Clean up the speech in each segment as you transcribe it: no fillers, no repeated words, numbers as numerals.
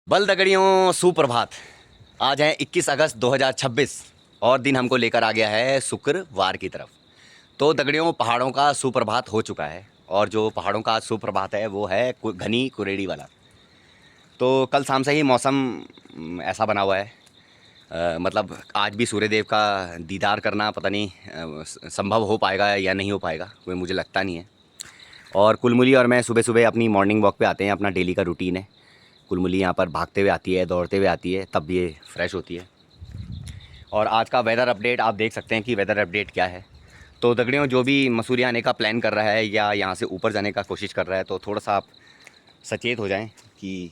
बल दगड़ियों सुप्रभात। आज है 21 अगस्त 2026 और दिन हमको लेकर आ गया है शुक्रवार की तरफ। तो दगड़ियों पहाड़ों का सुप्रभात हो चुका है और जो पहाड़ों का सुप्रभात है वो है घनी कुरेड़ी वाला। तो कल शाम से ही मौसम ऐसा बना हुआ है, मतलब आज भी सूर्यदेव का दीदार करना पता नहीं संभव हो पाएगा या नहीं हो पाएगा, वो मुझे लगता नहीं है। और कुलमुली और मैं सुबह सुबह अपनी मॉर्निंग वॉक पे आते हैं, अपना डेली का रूटीन है। कुलमुली यहाँ पर भागते हुए आती है, दौड़ते हुए आती है, तब ये फ्रेश होती है। और आज का वेदर अपडेट आप देख सकते हैं कि वेदर अपडेट क्या है। तो दगड़ियों जो भी मसूरी आने का प्लान कर रहा है या यहाँ से ऊपर जाने का कोशिश कर रहा है तो थोड़ा सा आप सचेत हो जाएं कि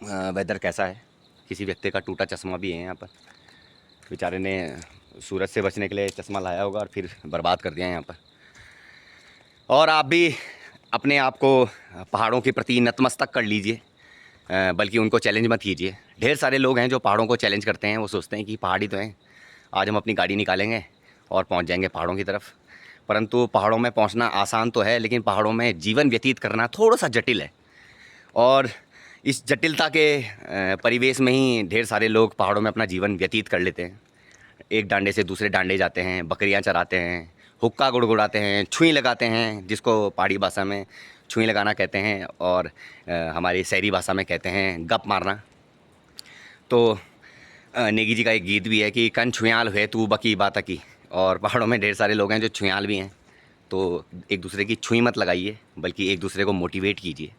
वेदर कैसा है। किसी व्यक्ति का टूटा चश्मा भी है यहाँ पर, बेचारे ने सूरज से बचने के लिए चश्मा लाया होगा और फिर बर्बाद कर दिया है यहाँ पर। और आप भी अपने आप को पहाड़ों के प्रति नतमस्तक कर लीजिए, बल्कि उनको चैलेंज मत कीजिए। ढेर सारे लोग हैं जो पहाड़ों को चैलेंज करते हैं, वो सोचते हैं कि पहाड़ी तो हैं, आज हम अपनी गाड़ी निकालेंगे और पहुंच जाएंगे पहाड़ों की तरफ। परंतु पहाड़ों में पहुंचना आसान तो है, लेकिन पहाड़ों में जीवन व्यतीत करना थोड़ा सा जटिल है। और इस जटिलता के परिवेश में ही ढेर सारे लोग पहाड़ों में अपना जीवन व्यतीत कर लेते हैं। एक डांडे से दूसरे डांडे जाते हैं, बकरियां चराते हैं, हुक्का गुड़गुड़ाते हैं, छुई लगाते हैं, जिसको पहाड़ी भाषा में छुई लगाना कहते हैं और हमारी शहरी भाषा में कहते हैं गप मारना। तो नेगी जी का एक गीत भी है कि कन छुयाल हुए तू बकी बात की। और पहाड़ों में ढेर सारे लोग हैं जो छुयाल भी हैं। तो एक दूसरे की छुई मत लगाइए, बल्कि एक दूसरे को मोटिवेट कीजिए,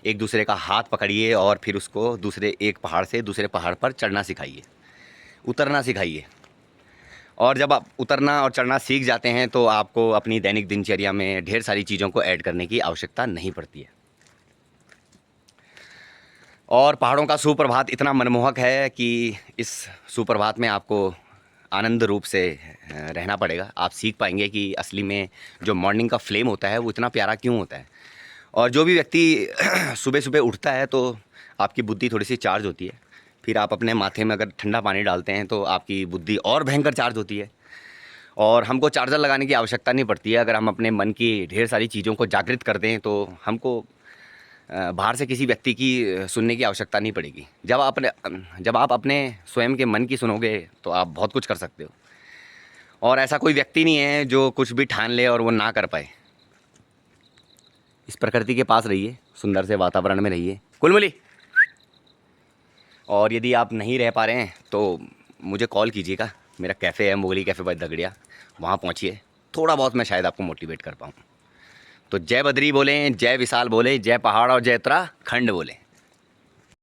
एक दूसरे का हाथ पकड़िए और फिर उसको दूसरे एक पहाड़ से दूसरे पहाड़ पर चढ़ना सिखाइए, उतरना सिखाइए। और जब आप उतरना और चढ़ना सीख जाते हैं तो आपको अपनी दैनिक दिनचर्या में ढेर सारी चीज़ों को ऐड करने की आवश्यकता नहीं पड़ती है। और पहाड़ों का सुप्रभात इतना मनमोहक है कि इस सुप्रभात में आपको आनंद रूप से रहना पड़ेगा। आप सीख पाएंगे कि असली में जो मॉर्निंग का फ्लेम होता है वो इतना प्यारा क्यों होता है। और जो भी व्यक्ति सुबह सुबह उठता है तो आपकी बुद्धि थोड़ी सी चार्ज होती है। फिर आप अपने माथे में अगर ठंडा पानी डालते हैं तो आपकी बुद्धि और भयंकर चार्ज होती है। और हमको चार्जर लगाने की आवश्यकता नहीं पड़ती है। अगर हम अपने मन की ढेर सारी चीज़ों को जागृत कर दें तो हमको बाहर से किसी व्यक्ति की सुनने की आवश्यकता नहीं पड़ेगी। जब आप अपने स्वयं के मन की सुनोगे तो आप बहुत कुछ कर सकते हो। और ऐसा कोई व्यक्ति नहीं है जो कुछ भी ठान ले और वो ना कर पाए। इस प्रकृति के पास रहिए, सुंदर से वातावरण में रहिए। कुलमुली। और यदि आप नहीं रह पा रहे हैं तो मुझे कॉल कीजिएगा, मेरा कैफ़े है मोगली कैफ़े बाय दगड़िया, वहाँ पहुँचिए। थोड़ा बहुत मैं शायद आपको मोटिवेट कर पाऊँ। तो जय बद्री बोलें, जय विशाल बोले, जय पहाड़ और जय उत्तराखंड बोलें।